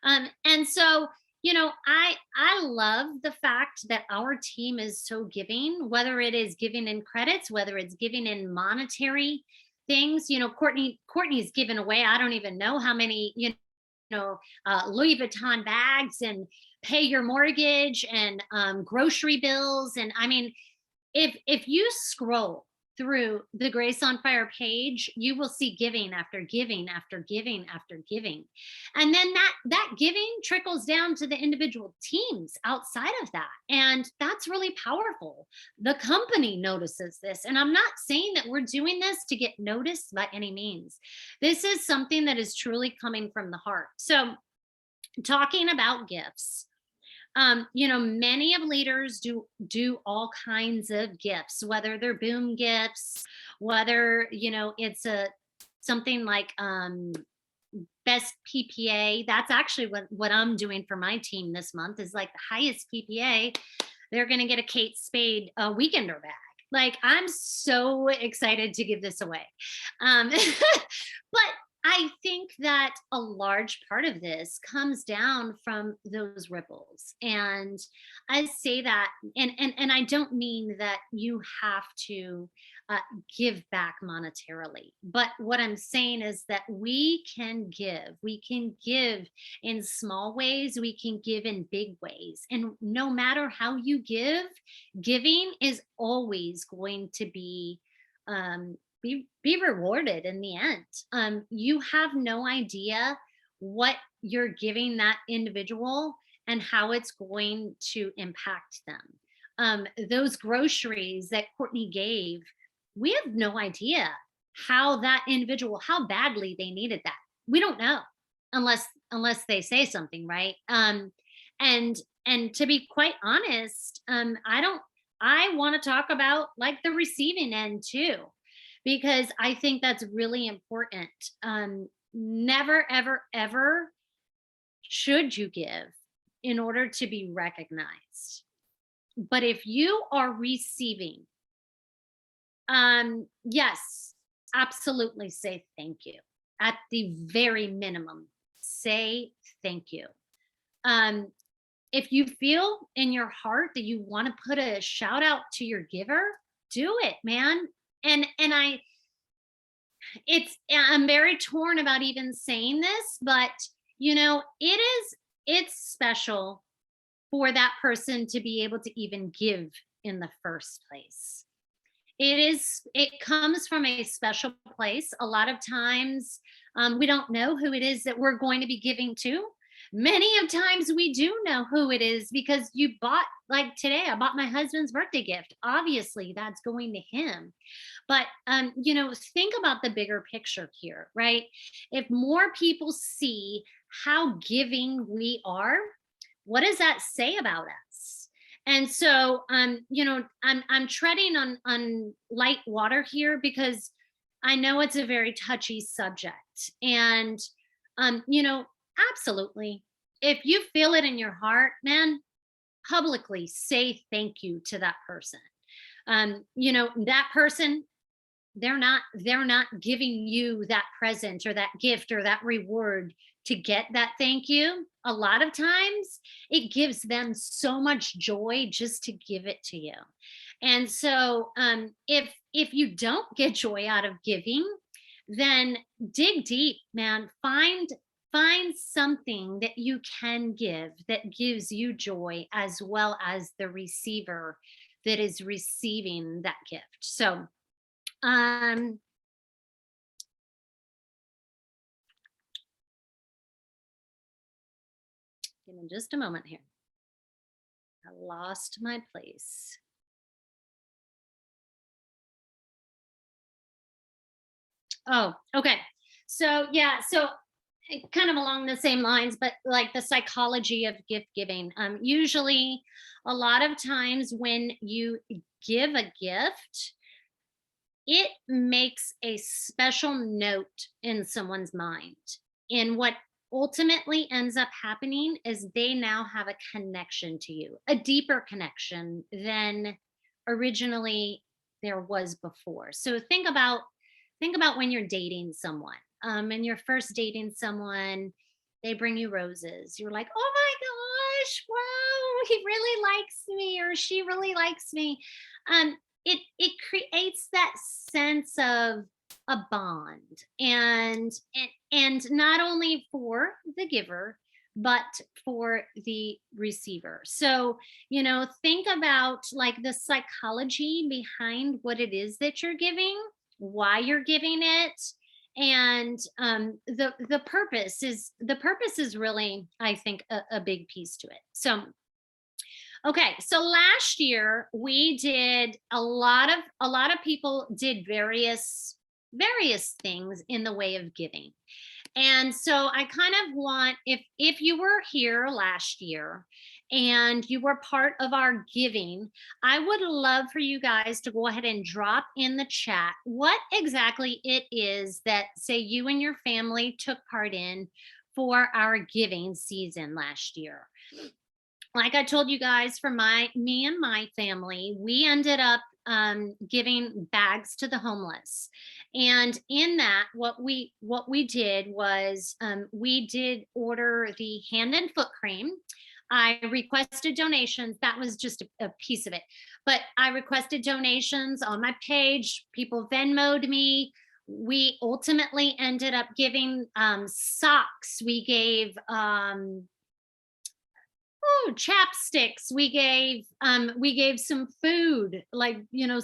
And so, I love the fact that our team is so giving, whether it is giving in credits, whether it's giving in monetary things. Courtney's given away, I don't even know how many, Louis Vuitton bags, and pay your mortgage, and grocery bills. And I mean, if you scroll through the Grace on Fire page, you will see giving after giving after giving after giving. And then that giving trickles down to the individual teams outside of that. And that's really powerful. The company notices this. And I'm not saying that we're doing this to get noticed by any means. This is something that is truly coming from the heart. So, talking about gifts, many of leaders do all kinds of gifts, whether they're boom gifts, whether it's a something like best PPA. That's actually what I'm doing for my team this month, is like the highest PPA. They're going to get a Kate Spade weekender bag. Like, I'm so excited to give this away. But I think that a large part of this comes down from those ripples. And I say that, and I don't mean that you have to give back monetarily. But what I'm saying is that we can give. We can give in small ways, we can give in big ways. And no matter how you give, giving is always going to be rewarded in the end. You have no idea what you're giving that individual and how it's going to impact them. Those groceries that Courtney gave, we have no idea how that individual, how badly they needed that. We don't know unless they say something, right? And to be quite honest, I want to talk about like the receiving end too, because I think that's really important. Never, ever, ever should you give in order to be recognized. But if you are receiving, yes, absolutely say thank you. At the very minimum, say thank you. If you feel in your heart that you want to put a shout out to your giver, do it, man. And I'm very torn about even saying this, but it it's special for that person to be able to even give in the first place. It comes from a special place. A lot of times, we don't know who it is that we're going to be giving to. Many of times we do know who it is because you bought, like today, I bought my husband's birthday gift. Obviously, that's going to him. But think about the bigger picture here, right? If more people see how giving we are, what does that say about us? And so, I'm treading on light water here because I know it's a very touchy subject. And, absolutely, if you feel it in your heart, man, publicly say thank you to that person. That person, they're not giving you that present or that gift or that reward to get that thank you. A lot of times it gives them so much joy just to give it to you. And so, if you don't get joy out of giving, then dig deep, man. Find something that you can give that gives you joy, as well as the receiver that is receiving that gift. So, um, give me just a moment here. I lost my place. Oh, okay. So yeah, so kind of along the same lines, but like the psychology of gift giving. Usually, a lot of times when you give a gift, it makes a special note in someone's mind. And what ultimately ends up happening is they now have a connection to you, a deeper connection than originally there was before. So think about when you're dating someone. And you're first dating someone, they bring you roses. You're like, oh my gosh, wow, he really likes me or she really likes me. Um, it creates that sense of a bond, and not only for the giver but for the receiver. So, think about like the psychology behind what it is that you're giving, why you're giving it, and the purpose is really, I think, a big piece to it. So, okay, so last year we did a lot of people did various things in the way of giving. And so I kind of want, if you were here last year and you were part of our giving, I would love for you guys to go ahead and drop in the chat what exactly it is that, say, you and your family took part in for our giving season last year. Like I told you guys, for me and my family, we ended up giving bags to the homeless. And in that, what we did was, we did order the hand and foot cream. I requested donations. That was just a piece of it. But I requested donations on my page. People Venmoed me. We ultimately ended up giving socks. Chapsticks. We gave some food, like,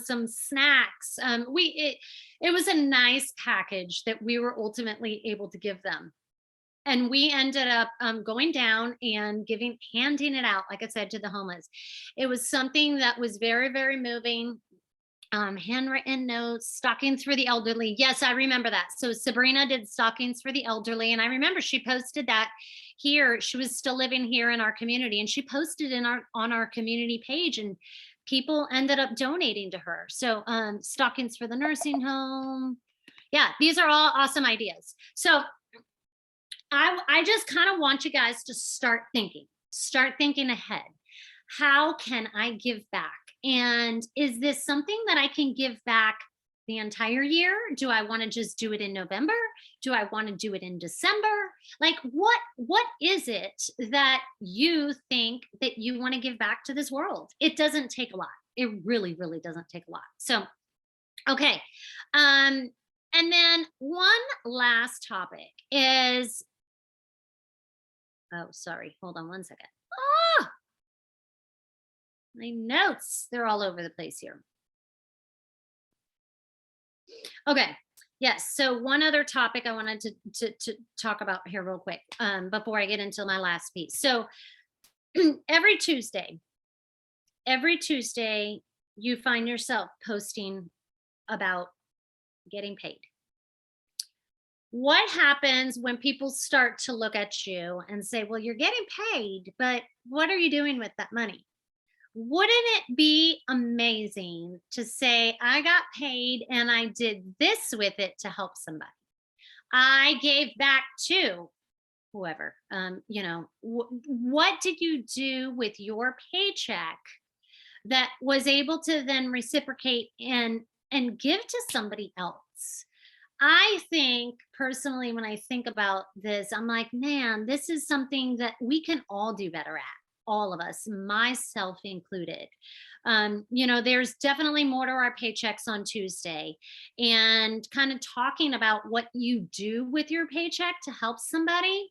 some snacks. It was a nice package that we were ultimately able to give them. And we ended up going down and handing it out, like I said, to the homeless. It was something that was very, very moving. Handwritten notes, stockings for the elderly. Yes, I remember that. So Sabrina did stockings for the elderly, and I remember she posted that here. She was still living here in our community, and she posted on our community page, and people ended up donating to her. So stockings for the nursing home. Yeah, these are all awesome ideas. So I just kind of want you guys to start thinking ahead. How can I give back? And is this something that I can give back the entire year? Do I want to just do it in November? Do I want to do it in December? Like, what is it that you think that you want to give back to this world? It doesn't take a lot. It really, really doesn't take a lot. So, okay. And then one last topic is, Oh, sorry. Hold on one second. Ah, my notes, they're all over the place here. Okay. Yes. So one other topic I wanted to talk about here real quick before I get into my last piece. So every Tuesday, every Tuesday, you find yourself posting about getting paid. What happens when people start to look at you and say, well, you're getting paid, but what are you doing with that money? Wouldn't it be amazing to say, I got paid and I did this with it to help somebody? I gave back to whoever. What did you do with your paycheck that was able to then reciprocate and give to somebody else? I think personally, when I think about this, I'm like, man, this is something that we can all do better at. All of us, myself included. There's definitely more to our paychecks on Tuesday, and kind of talking about what you do with your paycheck to help somebody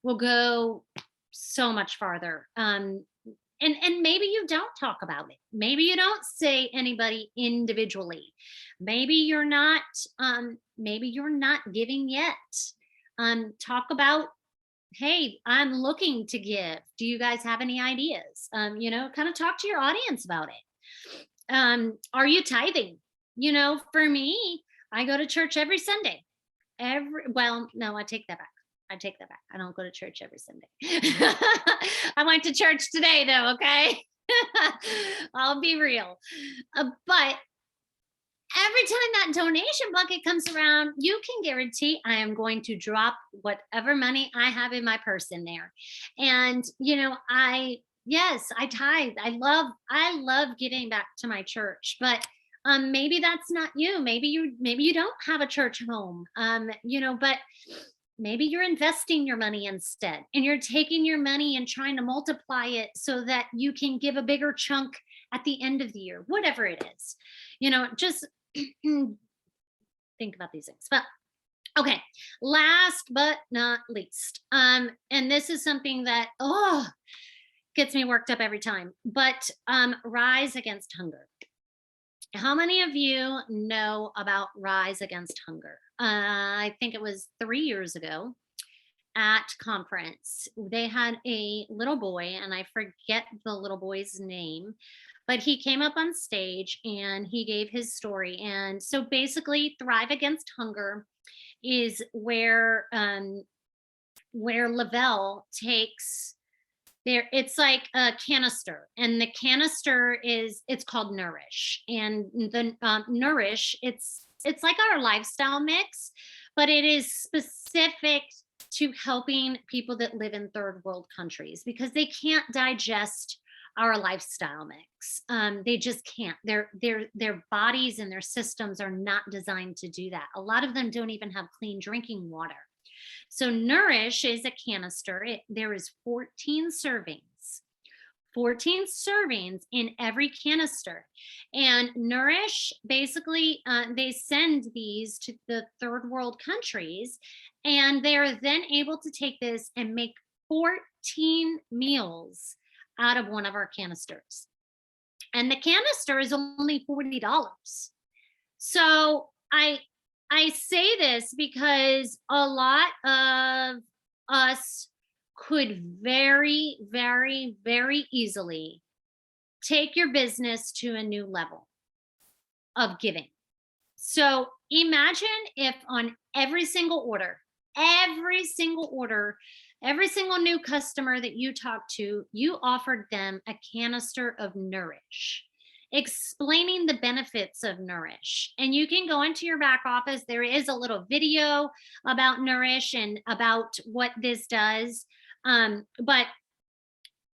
will go so much farther. And maybe you don't talk about it. Maybe you don't say anybody individually. Maybe you're not giving yet. Talk about, hey, I'm looking to give. Do you guys have any ideas? Kind of talk to your audience about it. Are you tithing? For me, I go to church every Sunday. Well, no, I take that back. I take that back. I don't go to church every Sunday. I went to church today, though. Okay. I'll be real. But every time that donation bucket comes around, you can guarantee I am going to drop whatever money I have in my purse in there. And, yes, I tithe. I love giving back to my church, but maybe that's not you. Maybe you don't have a church home. But maybe you're investing your money instead, and you're taking your money and trying to multiply it so that you can give a bigger chunk at the end of the year, whatever it is. Just think about these things. But okay, last but not least, and this is something that gets me worked up every time, but Rise Against Hunger. How many of you know about Rise Against Hunger? I think it was 3 years ago at conference. They had a little boy, and I forget the little boy's name, but he came up on stage and he gave his story. And so basically, Thrive Against Hunger is where Lavelle takes there. It's like a canister, and the canister it's called Nourish, and the Nourish, it's like our lifestyle mix, but it is specific to helping people that live in third world countries because they can't digest our lifestyle mix. They just can't. Their bodies and their systems are not designed to do that. A lot of them don't even have clean drinking water. So Nourish is a canister. There is 14 servings in every canister. And Nourish, basically, they send these to the third world countries, and they're then able to take this and make 14 meals out of one of our canisters. And the canister is only $40. So I say this because a lot of us could very, very, very easily take your business to a new level of giving. So imagine if on every single order, every single new customer that you talk to, you offered them a canister of Nourish, explaining the benefits of Nourish. And you can go into your back office. There is a little video about Nourish and about what this does. But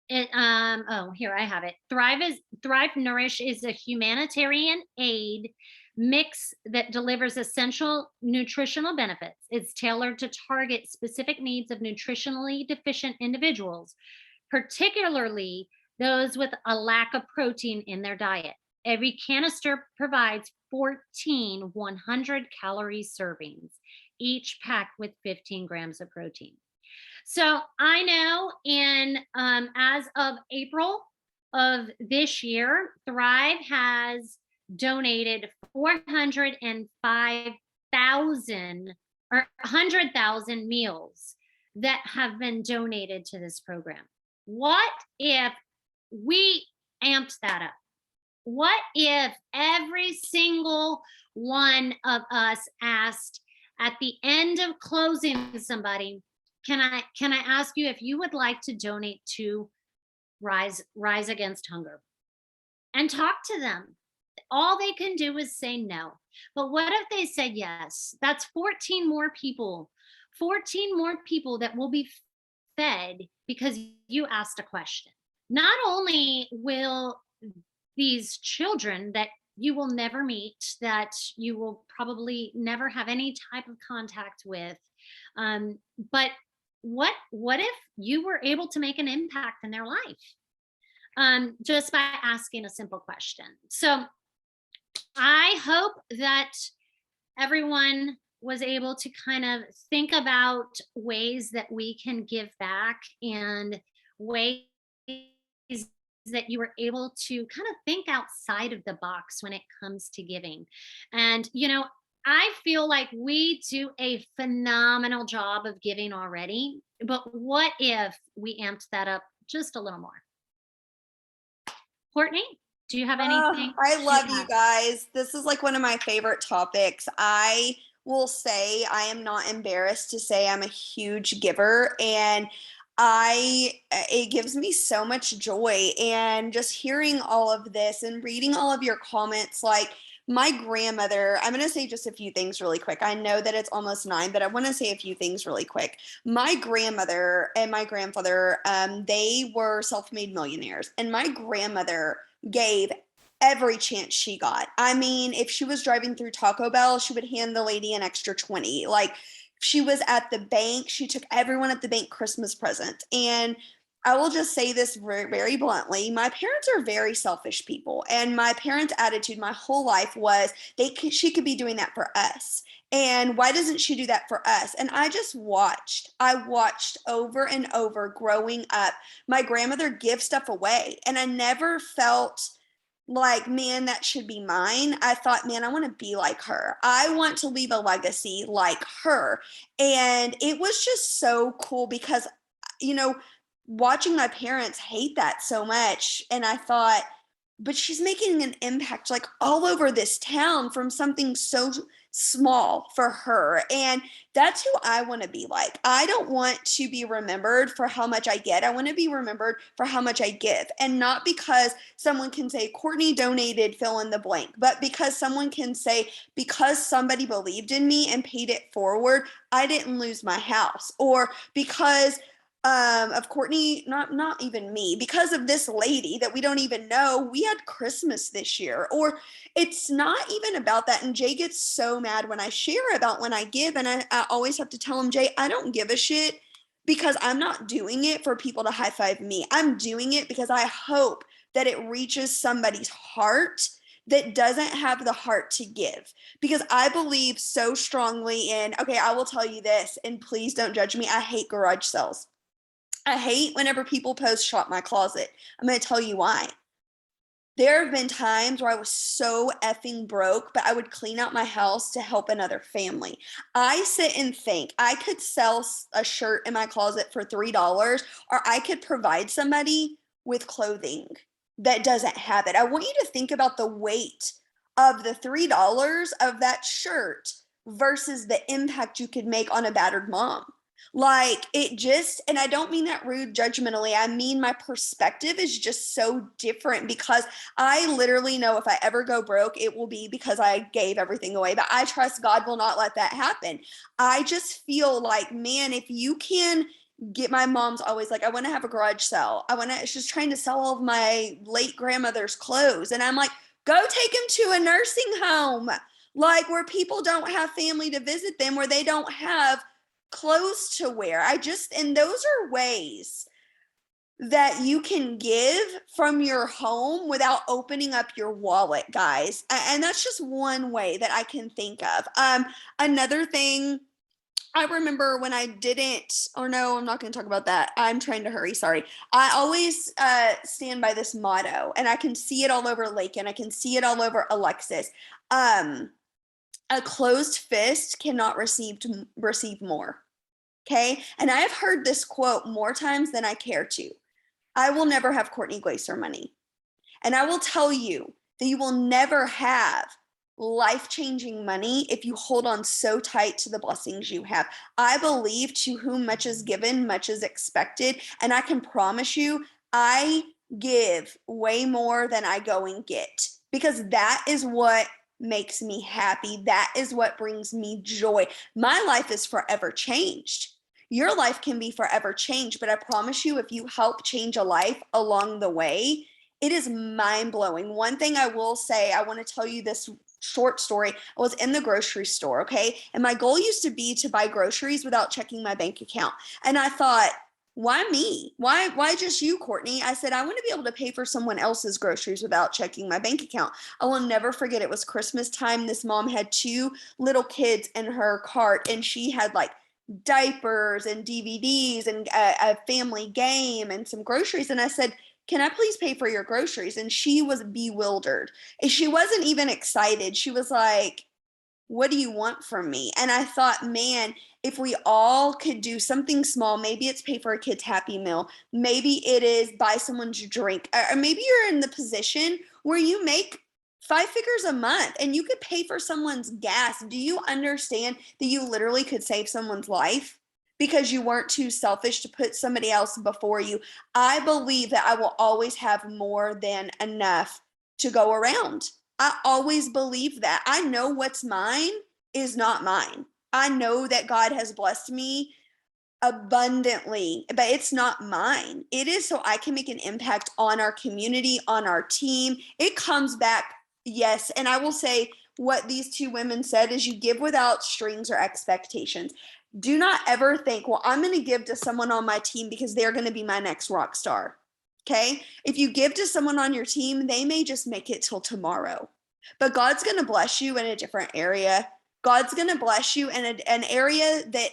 here I have it. Thrive Nourish is a humanitarian aid mix that delivers essential nutritional benefits. It's tailored to target specific needs of nutritionally deficient individuals, particularly those with a lack of protein in their diet. Every canister provides 14 100-calorie servings, each packed with 15 grams of protein. So I know as of April of this year, Thrive has donated 405,000 or 100,000 meals that have been donated to this program. What if we amped that up? What if every single one of us asked at the end of closing somebody, can I ask you if you would like to donate to Rise Against Hunger, and talk to them? All they can do is say no. But what if they said yes? That's 14 more people. 14 more people that will be fed because you asked a question. Not only will these children that you will never meet, that you will probably never have any type of contact with, but what if you were able to make an impact in their life, just by asking a simple question? So I hope that everyone was able to kind of think about ways that we can give back, and ways that you were able to kind of think outside of the box when it comes to giving. And, I feel like we do a phenomenal job of giving already, but what if we amped that up just a little more? Courtney, do you have anything I to love you add? guys. This is like one of my favorite topics. I will say I am not embarrassed to say I'm a huge giver, and it gives me so much joy. And just hearing all of this and reading all of your comments, like my grandmother, I'm going to say just a few things really quick. I know that it's almost 9, but I want to say a few things really quick. My grandmother and my grandfather, they were self-made millionaires, and my grandmother gave every chance she got. I mean, if she was driving through Taco Bell, she would hand the lady an extra 20. Like, she was at the bank, she took everyone at the bank Christmas present. And I will just say this very, very bluntly. My parents are very selfish people, and my parents' attitude my whole life was she could be doing that for us. And why doesn't she do that for us? And I just watched. I watched over and over growing up my grandmother give stuff away, and I never felt like, man, that should be mine. I thought, man, I want to be like her. I want to leave a legacy like her. And it was just so cool because, you know, watching my parents hate that so much. And I thought, but she's making an impact like all over this town from something so small for her. And that's who I want to be like. I don't want to be remembered for how much I get. I want to be remembered for how much I give. And not because someone can say, Courtney donated, fill in the blank, but because someone can say, because somebody believed in me and paid it forward, I didn't lose my house. Or because of Courtney, not even me, because of this lady that we don't even know, we had Christmas this year. Or it's not even about that. And Jay gets so mad when I share about when I give, and I always have to tell him, Jay, I don't give a shit, because I'm not doing it for people to high five me. I'm doing it because I hope that it reaches somebody's heart that doesn't have the heart to give. Because I believe so strongly in, okay, I will tell you this, and please don't judge me, I hate garage sales. I hate whenever people post shop my closet. I'm going to tell you why. There have been times where I was so effing broke, but I would clean out my house to help another family. I sit and think I could sell a shirt in my closet for $3, or I could provide somebody with clothing that doesn't have it. I want you to think about the weight of the $3 of that shirt versus the impact you could make on a battered mom. Like, it just, and I don't mean that rude judgmentally. I mean, my perspective is just so different, because I literally know if I ever go broke, it will be because I gave everything away. But I trust God will not let that happen. I just feel like, man, if you can get, my mom's always like, I want to have a garage sale. She's trying to sell all of my late grandmother's clothes. And I'm like, go take them to a nursing home, like where people don't have family to visit them, where they don't have clothes to wear. And those are ways that you can give from your home without opening up your wallet, guys. And that's just one way that I can think of. Another thing I remember when I didn't, or no, I'm not going to talk about that. I'm trying to hurry. Sorry. I always stand by this motto, and I can see it all over Laken. I can see it all over Alexis. Um, a closed fist cannot receive more. Okay. And I have heard this quote more times than I care to. I will never have Courtney Glaser money. And I will tell you that you will never have life-changing money if you hold on so tight to the blessings you have. I believe to whom much is given, much is expected. And I can promise you, I give way more than I go and get, because that is what makes me happy. That is what brings me joy. My life is forever changed. Your life can be forever changed, but I promise you, if you help change a life along the way, it is mind blowing. One thing I will say, I want to tell you this short story. I was in the grocery store, okay? And my goal used to be to buy groceries without checking my bank account. And I thought, why me? Why just you, Courtney? I said, I want to be able to pay for someone else's groceries without checking my bank account. I will never forget, it was Christmas time. This mom had 2 little kids in her cart, and she had like diapers and DVDs and a family game and some groceries. And I said, can I please pay for your groceries? And she was bewildered. And she wasn't even excited. She was like, what do you want from me? And I thought, man, if we all could do something small, maybe it's pay for a kid's Happy Meal, maybe it is buy someone's drink, or maybe you're in the position where you make 5 figures a month and you could pay for someone's gas. Do you understand that you literally could save someone's life because you weren't too selfish to put somebody else before you? I believe that I will always have more than enough to go around. I always believe that. I know what's mine is not mine. I know that God has blessed me abundantly, but it's not mine. It is so I can make an impact on our community, on our team. It comes back, yes. And I will say what these 2 women said is, you give without strings or expectations. Do not ever think, well, I'm going to give to someone on my team because they're going to be my next rock star. Okay. If you give to someone on your team, they may just make it till tomorrow, but God's going to bless you in a different area. God's going to bless you in an area that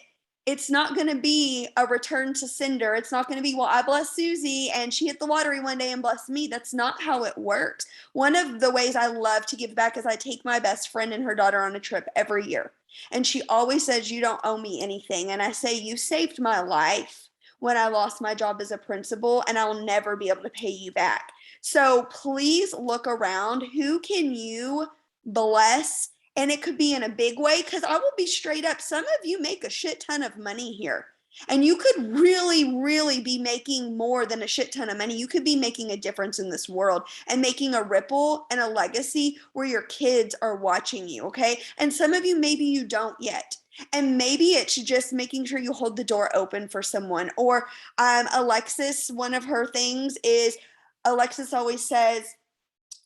it's not going to be a return to sender. It's not going to be, well, I blessed Susie and she hit the lottery one day and blessed me. That's not how it works. One of the ways I love to give back is I take my best friend and her daughter on a trip every year. And she always says, you don't owe me anything. And I say, you saved my life when I lost my job as a principal, and I will never be able to pay you back. So please look around. Who can you bless? And it could be in a big way, because I will be straight up. Some of you make a shit ton of money here, and you could really, really be making more than a shit ton of money. You could be making a difference in this world and making a ripple and a legacy where your kids are watching you, okay? And some of you, maybe you don't yet. And maybe it's just making sure you hold the door open for someone. Or Alexis, one of her things is, Alexis always says,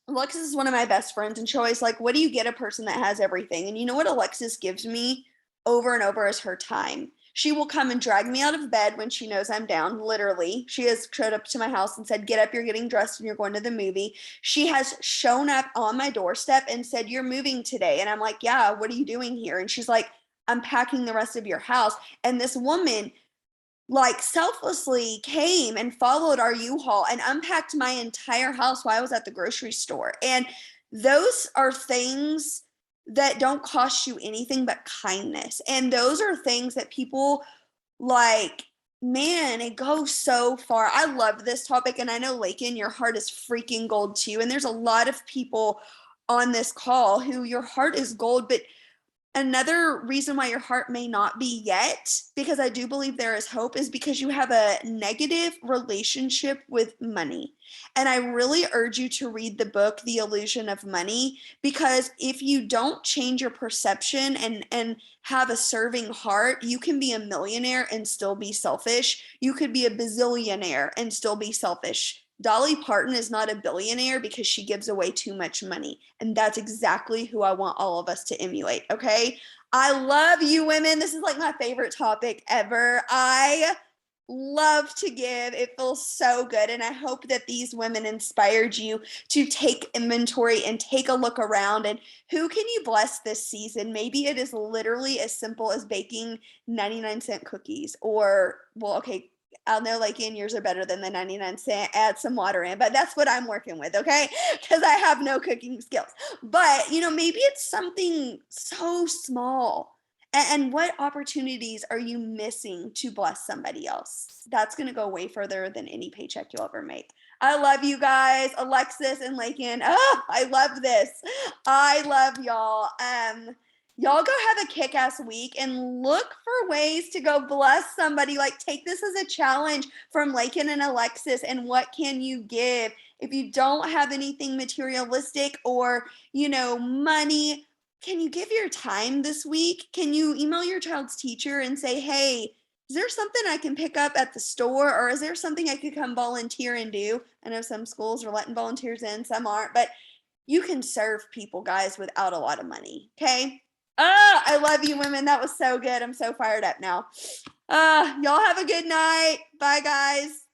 Alexis is one of my best friends, and she always like, what do you get a person that has everything? And you know what Alexis gives me over and over is her time. She will come and drag me out of bed when she knows I'm down. Literally, she has showed up to my house and said, get up, you're getting dressed and you're going to the movie. She has shown up on my doorstep and said, you're moving today. And I'm like, yeah, what are you doing here? And she's like, I'm packing the rest of your house. And this woman like selflessly came and followed our U-Haul and unpacked my entire house while I was at the grocery store. And those are things that don't cost you anything but kindness. And those are things that people like, man, it goes so far. I love this topic. And I know, Laken, your heart is freaking gold too. And there's a lot of people on this call who your heart is gold, but another reason why your heart may not be yet, because I do believe there is hope, is because you have a negative relationship with money. And I really urge you to read the book, The Illusion of Money, because if you don't change your perception and have a serving heart, you can be a millionaire and still be selfish. You could be a bazillionaire and still be selfish. Dolly Parton is not a billionaire because she gives away too much money. And that's exactly who I want all of us to emulate, okay? I love you women. This is like my favorite topic ever. I love to give. It feels so good. And I hope that these women inspired you to take inventory and take a look around and who can you bless this season? Maybe it is literally as simple as baking 99-cent cookies or, well, okay, I'll know like yours are better than the 99-cent. Add some water in, but that's what I'm working with, okay? Because I have no cooking skills. But, maybe it's something so small. And what opportunities are you missing to bless somebody else? That's going to go way further than any paycheck you'll ever make. I love you guys, Alexis and Laken. Oh, I love this. I love y'all. Y'all go have a kick-ass week and look for ways to go bless somebody. Like, take this as a challenge from Laken and Alexis. And what can you give? If you don't have anything materialistic or, money, can you give your time this week? Can you email your child's teacher and say, hey, is there something I can pick up at the store? Or is there something I could come volunteer and do? I know some schools are letting volunteers in, some aren't, but you can serve people, guys, without a lot of money. Okay. Oh, I love you, women. That was so good. I'm so fired up now. Y'all have a good night. Bye, guys.